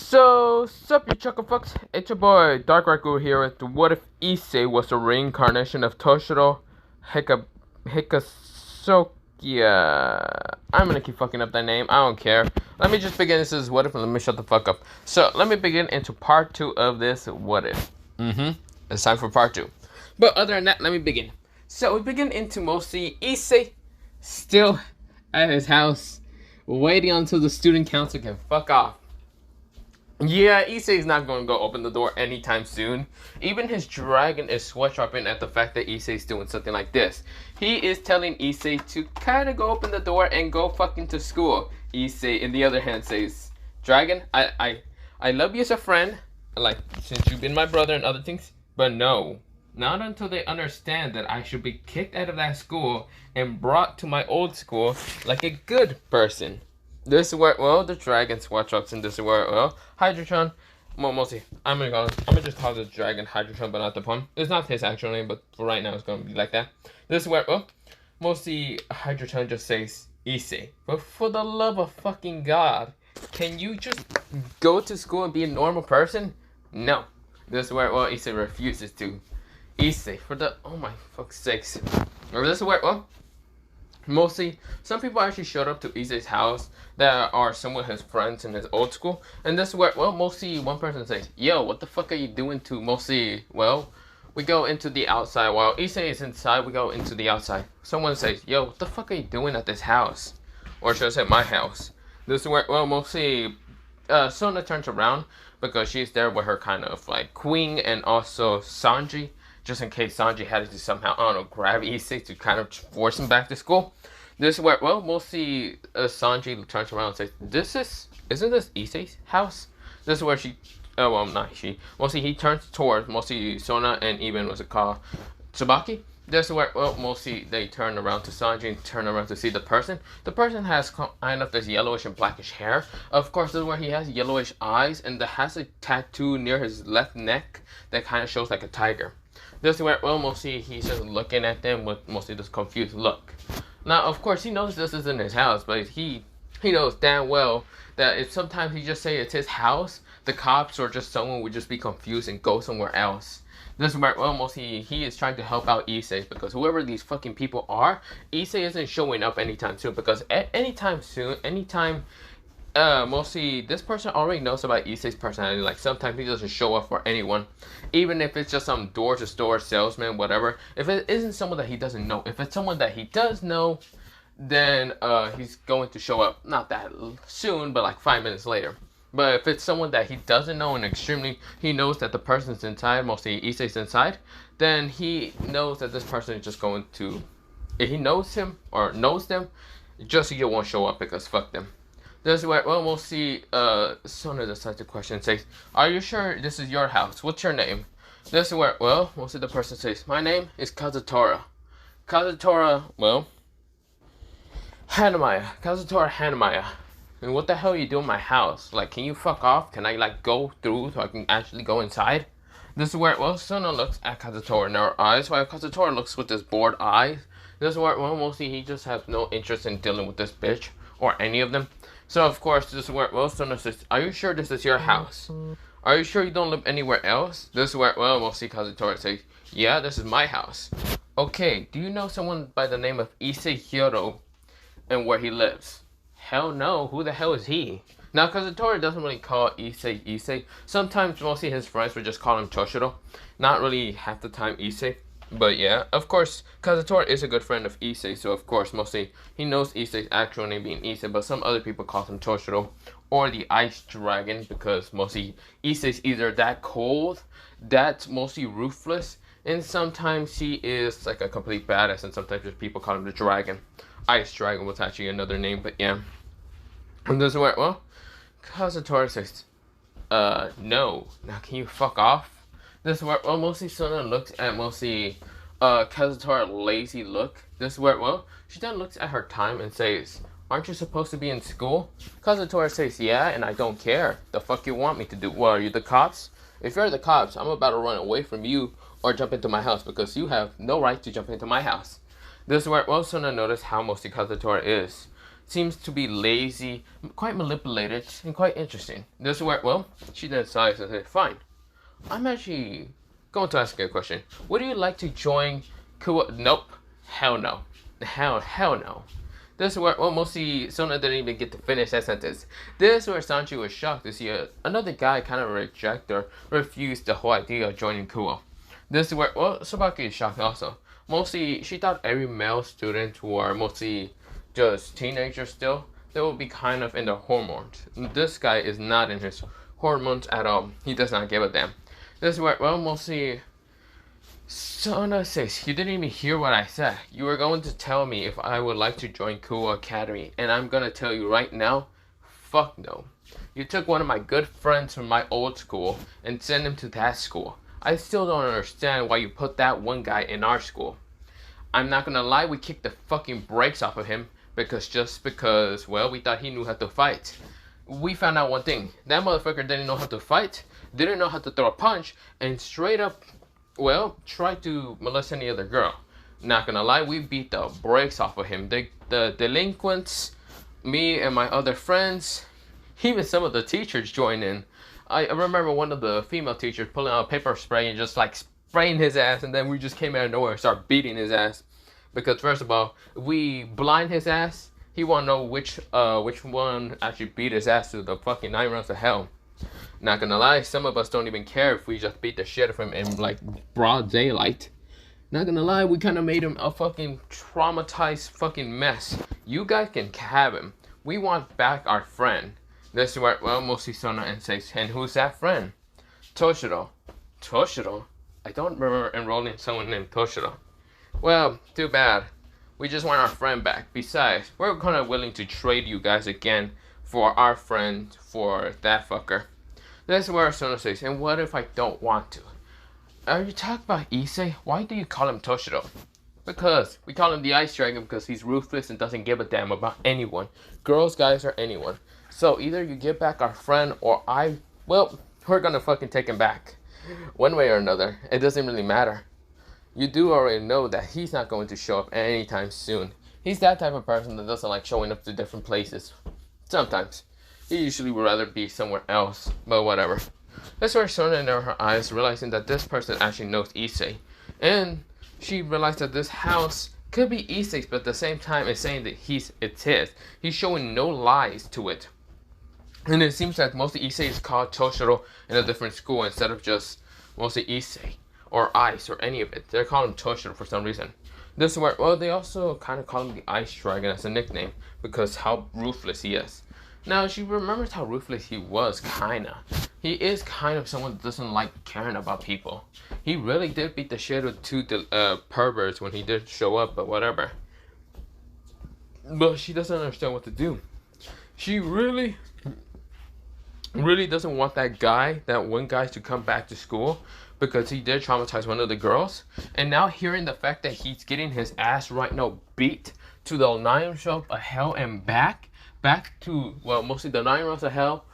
So, sup you chuckle fucks, it's your boy Dark Raku here with What If Issei was a reincarnation of Toshiro Hikasokia. I'm gonna keep fucking up that name, I don't care. Let me just begin. This is What If, and let me shut the fuck up. So, let me begin into part 2 of this What If. It's time for part 2. But other than that, let me begin. So, we begin into mostly Issei still at his house, waiting until the student council can fuck off. Yeah, Issei's not going to go open the door anytime soon. Even his dragon is sweat-shopping at the fact that Issei's doing something like this. He is telling Issei to kind of go open the door and go fucking to school. Issei, in the other hand, says, Dragon, I love you as a friend, like, since you've been my brother and other things, but no. Not until they understand that I should be kicked out of that school and brought to my old school like a good person. This is where, well, the dragon sweat-shops, and this is where, well, Hydrotron, well, mostly, I'm gonna just call the dragon Hydrotron, but not the pun. It's not his actual name, but for right now, it's gonna be like that. This is where, well, mostly, Hydrotron just says, Issei, but for the love of fucking God, can you just go to school and be a normal person? No. This is where, well, Issei refuses to. Issei, for the, oh my fuck's sakes. Or this is where, well, mostly, some people actually showed up to Issei's house that are some of his friends in his old school. And this is where, well, mostly one person says, yo, what the fuck are you doing to mostly, well, we go into the outside. While Issei is inside, we go into the outside. Someone says, yo, what the fuck are you doing at this house? Or should I say my house? This is where, well, mostly, Sona turns around because she's there with her kind of like queen and also Sanji. Just in case Sanji had to somehow, I don't know, grab Issei to kind of force him back to school. This is where, well, mostly Sanji turns around and says, isn't this Issei's house? This is where she, well, not she, mostly he turns towards, mostly Sona and even, what's it called, Tsubaki. This is where, well, mostly they turn around to Sanji and turn around to see the person. The person has kind of this yellowish and blackish hair. Of course, this is where he has yellowish eyes and has a tattoo near his left neck that kind of shows like a tiger. This is where, well, mostly he's just looking at them with mostly this confused look. Now, of course, he knows this isn't his house, but he knows damn well that if sometimes he just say it's his house, the cops or just someone would just be confused and go somewhere else. This is where, well, mostly he is trying to help out Issei because whoever these fucking people are, Issei isn't showing up anytime soon because mostly this person already knows about Issei's personality. Like sometimes he doesn't show up for anyone, even if it's just some door-to-store salesman, whatever. If it isn't someone that he doesn't know, if it's someone that he does know, then he's going to show up not that soon, but like 5 minutes later. But if it's someone that he doesn't know and he knows that the person's inside, mostly Issei's inside, then he knows that this person is just going to, if he knows him or knows them, just he won't show up because fuck them. This is where, well, we'll see, Sona decides to question and says, are you sure this is your house? What's your name? This is where, well, we'll see the person says, my name is Kazutora. Kazutora, well, Hanamaya. Kazutora Hanamaya. And what the hell are you doing in my house? Like, can you fuck off? Can I, like, go through so I can actually go inside? This is where, well, Sona looks at Kazutora in her eyes, while Kazutora looks with his bored eyes. This is where, well, mostly he just has no interest in dealing with this bitch or any of them. So, of course, this is where, well, Sona says, are you sure this is your house? Are you sure you don't live anywhere else? This is where, well, we'll see Kazutora say, yeah, this is my house. Okay, do you know someone by the name of Issei Hiro and where he lives? Hell no, who the hell is he? Now, Kazutora doesn't really call Issei. Sometimes, mostly his friends would just call him Toshiro. Not really half the time Issei. But yeah, of course, Kazutora is a good friend of Issei, so of course, mostly, he knows Issei's actual name being Issei, but some other people call him Toshiro, or the Ice Dragon, because mostly, Issei's either that cold, that's mostly ruthless, and sometimes he is like a complete badass, and sometimes just people call him the Dragon. Ice Dragon was actually another name, but yeah. And this is where, well, Kazutora says, no, now can you fuck off? This is where, well, mostly Sona looks at mostly Kazutora's lazy look. This is where, well, she then looks at her time and says, aren't you supposed to be in school? Kazutora says, yeah, and I don't care. The fuck you want me to do? What, are you the cops? If you're the cops, I'm about to run away from you or jump into my house because you have no right to jump into my house. This is where, well, Sona noticed how mostly Kazutora is. seems to be lazy, quite manipulated, and quite interesting. This is where, well, she then decides and says, fine, I'm actually going to ask you a question. Would you like to join Kuwa? Nope. Hell no. Hell no. This is where, well, mostly Sona didn't even get to finish that sentence. This is where Sanji was shocked to see another guy kind of reject or refuse the whole idea of joining Kuwa. This is where, well, Sabaki is shocked also. Mostly, she thought every male student who are mostly just teenagers still, they will be kind of in their hormones. This guy is not in his hormones at all. He does not give a damn. This is where, well, mostly Sona says, you didn't even hear what I said. You were going to tell me if I would like to join Kuwa Academy, and I'm gonna tell you right now, fuck no. You took one of my good friends from my old school and sent him to that school. I still don't understand why you put that one guy in our school. I'm not gonna lie, we kicked the fucking brakes off of him because, well, we thought he knew how to fight. We found out one thing. That motherfucker didn't know how to fight, didn't know how to throw a punch, and straight up, well, tried to molest any other girl. Not gonna lie, we beat the brakes off of him. The delinquents, me and my other friends, even some of the teachers joined in. I remember one of the female teachers pulling out a paper spray and just like spraying his ass, and then we just came out of nowhere and started beating his ass. Because first of all, we blind his ass. He won't know which one actually beat his ass to the fucking 9 rounds of hell. Not gonna lie, some of us don't even care if we just beat the shit out of him in like broad daylight. Not gonna lie, we kind of made him a fucking traumatized fucking mess. You guys can have him. We want back our friend. This is where, well, mostly Sona and says, and who's that friend? Toshiro. Toshiro? I don't remember enrolling someone named Toshiro. Well, too bad. We just want our friend back. Besides, we're kind of willing to trade you guys again for our friend for that fucker. This is where Sona says, and what if I don't want to? Are you talking about Issei? Why do you call him Toshiro? Because we call him the Ice Dragon because he's ruthless and doesn't give a damn about anyone. Girls, guys, or anyone. So either you give back our friend or we're gonna fucking take him back. One way or another. It doesn't really matter. You do already know that he's not going to show up anytime soon. He's that type of person that doesn't like showing up to different places. Sometimes. He usually would rather be somewhere else, but whatever. That's where Sona narrowed her eyes, realizing that this person actually knows Issei. And she realized that this house could be Issei's, but at the same time it's saying that it's his. He's showing no lies to it. And it seems that mostly Issei is called Toshiro in a different school instead of just mostly Issei or Ice or any of it. They're calling him Toshiro for some reason. This is where, well, they also kind of call him the Ice Dragon as a nickname because how ruthless he is. Now, she remembers how ruthless he was, kinda. He is kind of someone that doesn't like caring about people. He really did beat the shit out of two perverts when he did show up, but whatever. But she doesn't understand what to do. She really doesn't want that one guy to come back to school because he did traumatize one of the girls. And now hearing the fact that he's getting his ass right now beat to the 9 rounds of hell and back to, well, mostly the 9 rounds of hell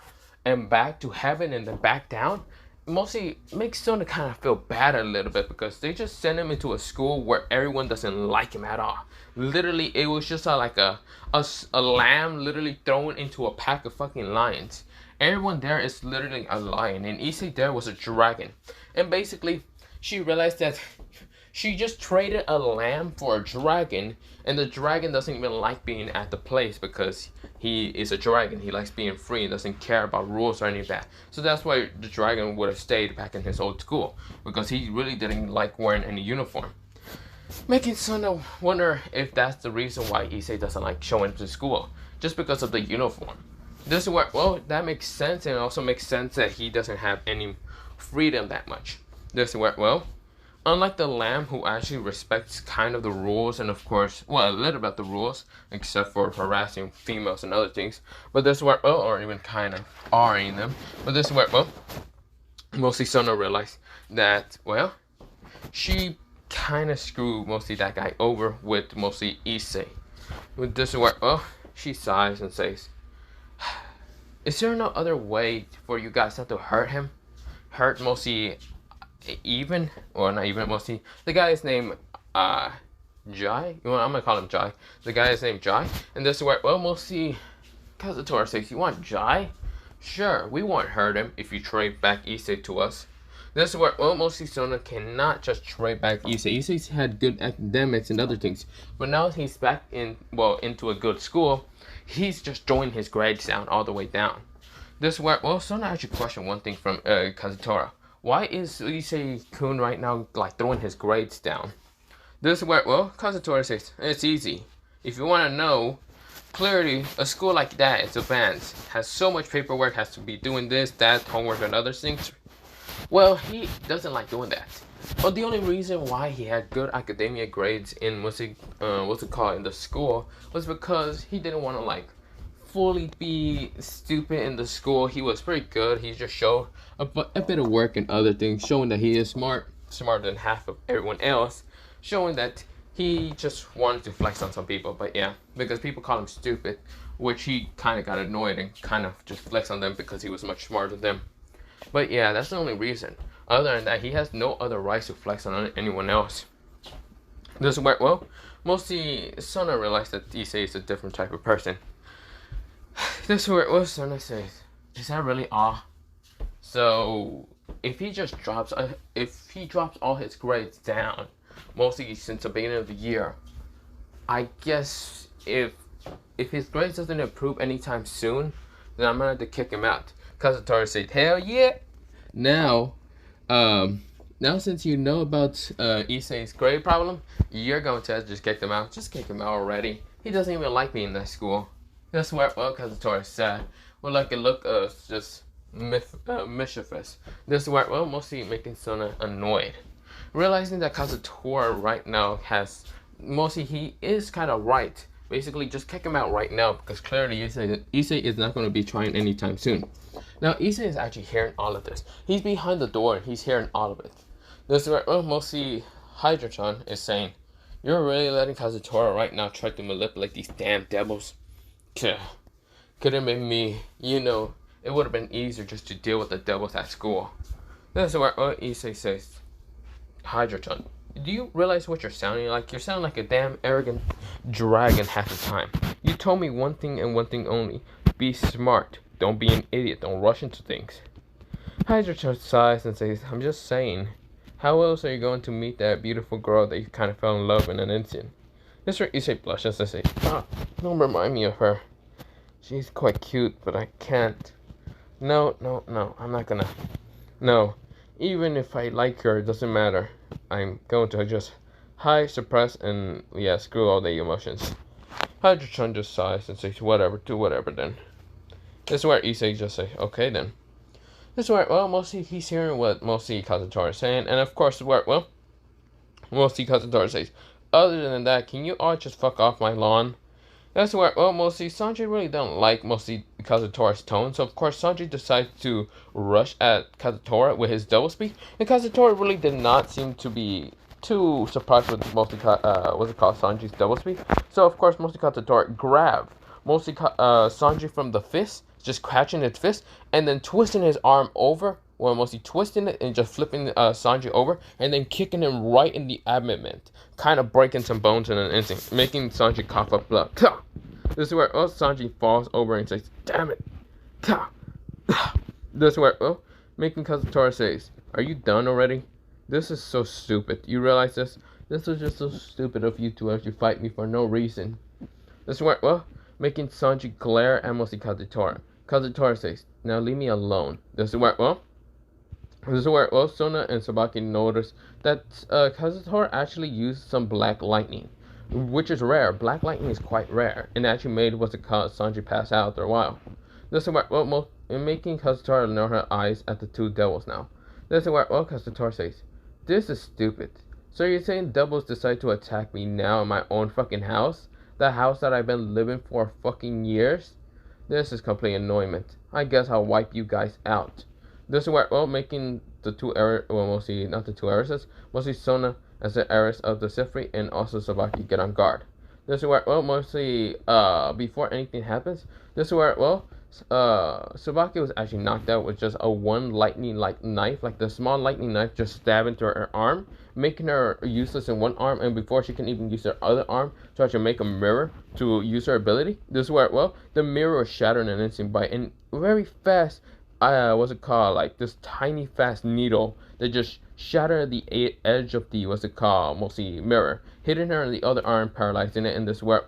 and back to heaven and then back down, mostly makes Sona kind of feel bad a little bit because they just sent him into a school where everyone doesn't like him at all. Literally, it was just like a lamb literally thrown into a pack of fucking lions. Everyone there is literally a lion, and Issei there was a dragon. And basically, she realized that she just traded a lamb for a dragon, and the dragon doesn't even like being at the place because he is a dragon. He likes being free and doesn't care about rules or any of that. So that's why the dragon would have stayed back in his old school, because he really didn't like wearing any uniform. Making Sona wonder if that's the reason why Issei doesn't like showing up to school, just because of the uniform. This is where, well, that makes sense, and it also makes sense that he doesn't have any freedom that much. This is where, well, unlike the lamb who actually respects kind of the rules and of course, well, a little bit the rules, except for harassing females and other things. But this is where, well, or even kind of Ring them. But this is where, well, mostly Sona realized that, well, she kind of screwed mostly that guy over with mostly Issei. But this is where, well, she sighs and says, is there no other way for you guys not to hurt him? Hurt mostly even, or not even mostly, the guy's name, Jai? You know, I'm gonna call him Jai. The guy is named Jai. And this is where, well, we'll see. Kazor says, you want Jai? Sure, we won't hurt him if you trade back Issei to us. This is where, well, mostly Sona cannot just trade back Issei. Issei's had good academics and other things. But now he's back into a good school. He's just throwing his grades down all the way down. This is where, well, Sona actually questioned one thing from Kazor. Why is Issei-kun right now, like, throwing his grades down? This is where, well, Kazor says, it's easy. If you want to know, clearly, a school like that, it's advanced, has so much paperwork, has to be doing this, that, homework, and other things. Well, he doesn't like doing that. But the only reason why he had good academia grades in in the school was because he didn't want to like fully be stupid in the school. He was pretty good. He just showed a bit of work and other things, showing that he is smarter than half of everyone else, showing that he just wanted to flex on some people. But yeah, because people call him stupid, which he kind of got annoyed and kind of just flexed on them because he was much smarter than them. But yeah, that's the only reason. Other than that, he has no other rights to flex on anyone else. This is where, well, mostly Sona realized that Issei is a different type of person. This is where, well, Sona says, is that really all? So, if he drops all his grades down, mostly since the beginning of the year, I guess if his grades doesn't improve anytime soon, then I'm gonna have to kick him out. Kazor said, hell yeah! Now since you know about Issei's grade problem, you're going to just kick him out. Just kick him out already. He doesn't even like me in that school. That's where, well, Kazor said, well, like it look just mischievous. This is where, well, mostly making Sona annoyed. Realizing that Kazor right now he is kind of right. Basically, just kick him out right now because clearly Issei is not going to be trying anytime soon. Now, Issei is actually hearing all of this. He's behind the door and he's hearing all of it. This is where, well, mostly Hydra-chan is saying, you're really letting Kazor right now try to manipulate these damn devils? Could have been me. You know, it would have been easier just to deal with the devils at school. This is where, well, Issei says, Hydra-chan, do you realize what you're sounding like? You're sounding like a damn arrogant dragon half the time. You told me one thing and one thing only. Be smart. Don't be an idiot. Don't rush into things. Hydra sighs and says, I'm just saying. How else are you going to meet that beautiful girl that you kind of fell in love in an instant? This is where Issei blushes and says, don't remind me of her. She's quite cute, but I can't. No, I'm not gonna. No, even if I like her, it doesn't matter. I'm going to just hide, suppress, and yeah, screw all the emotions. Hydra-chan just sighs and says, whatever, do whatever then. This is where Issei just says, okay then. This is where, well, mostly he's hearing what mostly Kazor is saying, and of course, where, well, mostly Kazor says, other than that, can you all just fuck off my lawn? That's where, well, mostly Sanji really don't like mostly Kazor's tone, so of course Sanji decides to rush at Kazor with his double speak, and Kazor really did not seem to be too surprised with mostly Sanji's double speak. So of course mostly Kazor grabbed mostly Sanji from the fist, just catching his fist, and then twisting his arm over, well, mostly twisting it and just flipping Sanji over, and then kicking him right in the abdomen, kind of breaking some bones in an instant, making Sanji cough up blood. This is where Sanji falls over and says, damn it. This is where, making Kazor says, are you done already? This is so stupid. You realize this? This was just so stupid of you to actually fight me for no reason. This is where, making Sanji glare at mostly Kazor. Kazor says, now leave me alone. This is where, Sona and Sabaki notice that Kazor actually used some black lightning, which is rare. Black lightning is quite rare, and actually made Sanji pass out after a while. This is where, making Kazor narrow her eyes at the two devils now. This is where, Kazor says, this is stupid. So you're saying devils decide to attack me now in my own fucking house? The house that I've been living for fucking years? This is complete annoyment. I guess I'll wipe you guys out. This is where, making the two heiresses, mostly, not the two heiresses, mostly Sona as the heiress of the Sifri and also Sabaki get on guard. This is where, mostly, before anything happens, this is where, Tsubaki was actually knocked out with just a one lightning like knife, like the small lightning knife, just stabbed into her arm, making her useless in one arm. And before she can even use her other arm to actually make a mirror to use her ability, this is where the mirror was shattered in an instant by a very fast, what's it called, like this tiny fast needle that just shattered the edge of the mostly mirror, hitting her in the other arm, paralyzing it. And this where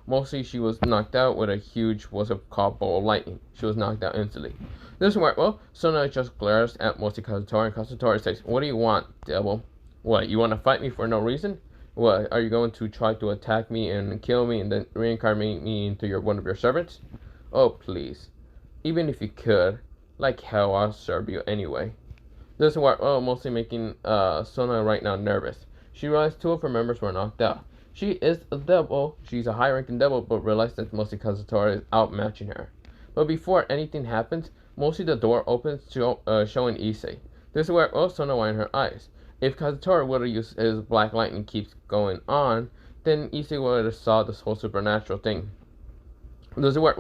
mostly she was knocked out with a huge ball of lightning. She was knocked out instantly. This where Sona just glares at mostly Kazor, and Kazor says, "What do you want, devil? What, you want to fight me for no reason? What, are you going to try to attack me and kill me and then reincarnate me into one of your servants? Oh please, even if you could, like hell, I'll serve you anyway." This is what mostly making Sona right now nervous. She realized two of her members were knocked out. She is a devil. She's a high-ranking devil, but realized that mostly Kazor is outmatching her. But before anything happens, mostly the door opens, showing Issei. This is where Sona winds her eyes. If Kazor would have used his black lightning keeps going on, then Issei would have saw this whole supernatural thing. This is where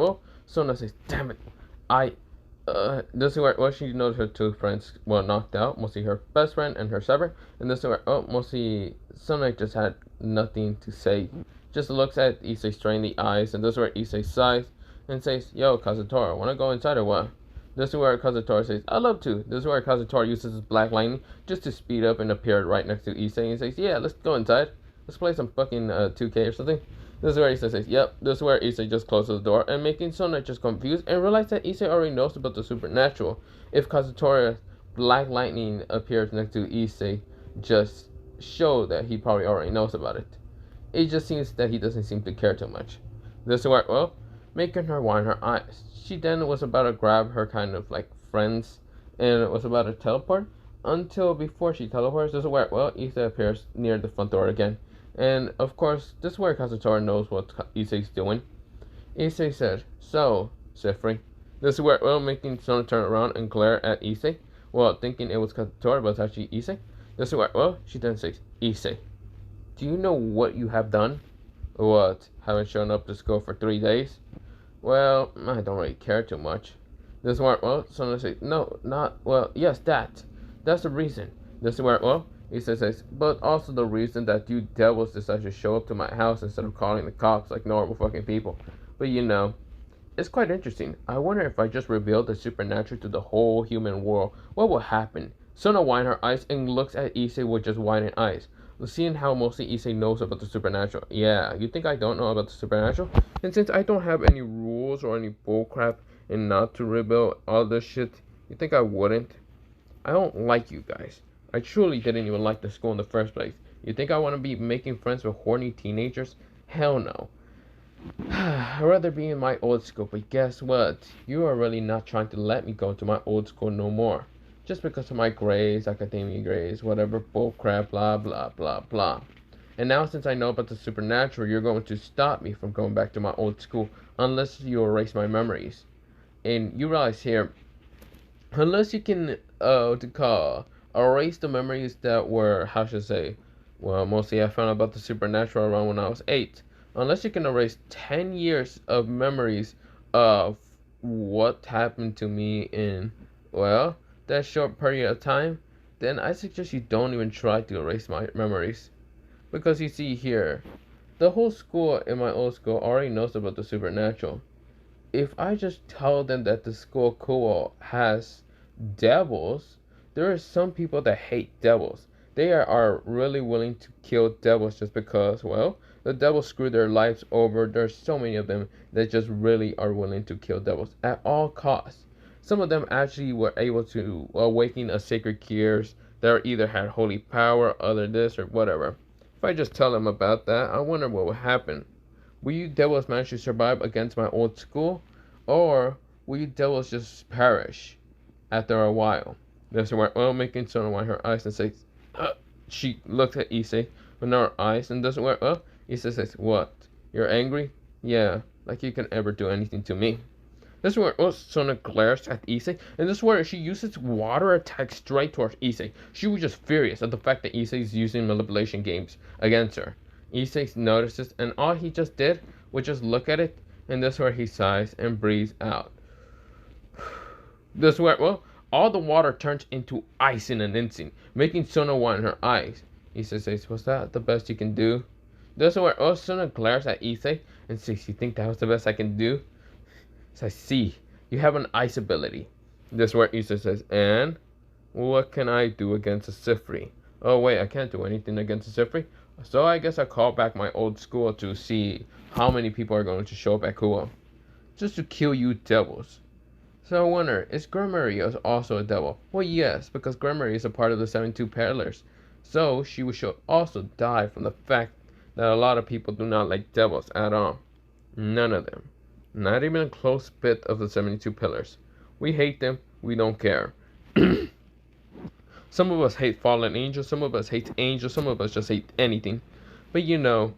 Sona says, "Damn it, this is where she noticed her two friends were knocked out, mostly her best friend and her servant. And this is where mostly Sona just had nothing to say. Just looks at Issei straight in the eyes, and this is where Issei sighs and says, "Yo, Kazor, wanna go inside or what?" This is where Kazor says, "I'd love to." This is where Kazor uses his black lightning just to speed up and appear right next to Issei and says, "Yeah, let's go inside. Let's play some fucking 2K or something." This is where Issei says, "Yep." This is where Issei just closes the door and making Sona just confused and realize that Issei already knows about the supernatural. If Kazor's black lightning appears next to Issei, just show that he probably already knows about it. It just seems that he doesn't seem to care too much. This is where, making her wind her eyes. She then was about to grab her kind of like friends and was about to teleport until before she teleports. This is where, Issei appears near the front door again. And of course, this is where Kazor knows what Issei's doing. Issei said, "So, Sifri." This is where making Sona turn around and glare at Issei, thinking it was Kazor, but it's actually Issei. This is where she then says, "Issei, do you know what you have done? What, haven't shown up to school for 3 days? Well, I don't really care too much." This is where Sona says, "No, not, yes, that's the reason." This is where Issei says, "But also the reason that you devils decided to show up to my house instead of calling the cops like normal fucking people. But you know, it's quite interesting. I wonder if I just revealed the supernatural to the whole human world, what will happen?" Sona winds her eyes and looks at Issei with just widened eyes, seeing how mostly Issei knows about the supernatural. "Yeah, you think I don't know about the supernatural? And since I don't have any rules or any bullcrap and not to reveal all this shit, you think I wouldn't? I don't like you guys. I truly didn't even like the school in the first place. You think I want to be making friends with horny teenagers? Hell no. I'd rather be in my old school, but guess what? You are really not trying to let me go to my old school no more. Just because of my grades, academia grades, whatever bullcrap, blah, blah, blah, blah. And now since I know about the supernatural, you're going to stop me from going back to my old school unless you erase my memories. And you realize here, unless you can, erase the memories that were, how should I say, mostly I found out about the supernatural around when I was 8. Unless you can erase 10 years of memories of what happened to me in, that short period of time, then I suggest you don't even try to erase my memories. Because you see here, the whole school in my old school already knows about the supernatural. If I just tell them that the school Kuo has devils, there are some people that hate devils. They are really willing to kill devils just because, the devils screw their lives over. There's so many of them that just really are willing to kill devils at all costs. Some of them actually were able to awaken a sacred gears that either had holy power, other this, or whatever. If I just tell them about that, I wonder what would happen. Will you devils manage to survive against my old school? Or will you devils just perish after a while? This is where making Sona wind her eyes and says, she looks at Issei with her eyes and doesn't Issei says, "What? You're angry? Yeah, like you can ever do anything to me." This is where Sona glares at Issei, and this is where she uses water attack straight towards Issei. She was just furious at the fact that Issei is using manipulation games against her. Issei notices, and all he just did was just look at it, and this is where he sighs and breathes out. This where, well, all the water turns into ice in an instant, making Sona want her eyes. Issei says, was that the best you can do? This where, oh, Sona glares at Issei and says, you think that was the best I can do? So I see, you have an ice ability. This where Issei says, and what can I do against a Sifri? Oh wait, I can't do anything against a Sifri. So I guess I call back my old school to see how many people are going to show up at Kuo. Just to kill you devils. So I wonder, is Grammary also a devil? Well, yes, because Grammary is a part of the 72 Pillars. So she should also die from the fact that a lot of people do not like devils at all. None of them. Not even a close bit of the 72 Pillars. We hate them, we don't care. Some of us hate fallen angels, some of us hate angels, some of us just hate anything. But you know,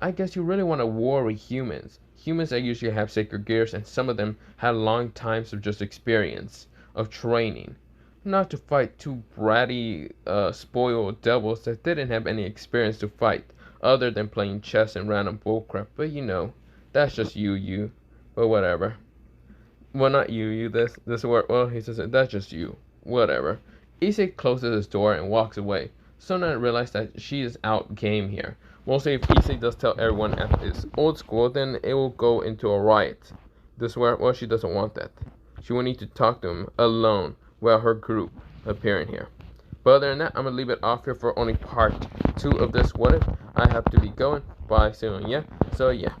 I guess you really want to war with humans. Humans that usually have sacred gears, and some of them had long times of just experience, of training. Not to fight two bratty, spoiled devils that didn't have any experience to fight, other than playing chess and random bullcrap. But you know, that's just you. But whatever. Well, not you, this word, well, he says, that's just you. Whatever. Issei closes his door and walks away. Sona realizes that she is out game here. Mostly if Issei does tell everyone at his old school, then it will go into a riot. This where, well, she doesn't want that. She will need to talk to him alone while her group appearing here. But other than that, I'm gonna leave it off here for only part 2 of this What If. I have to be going. Bye soon, yeah? So yeah.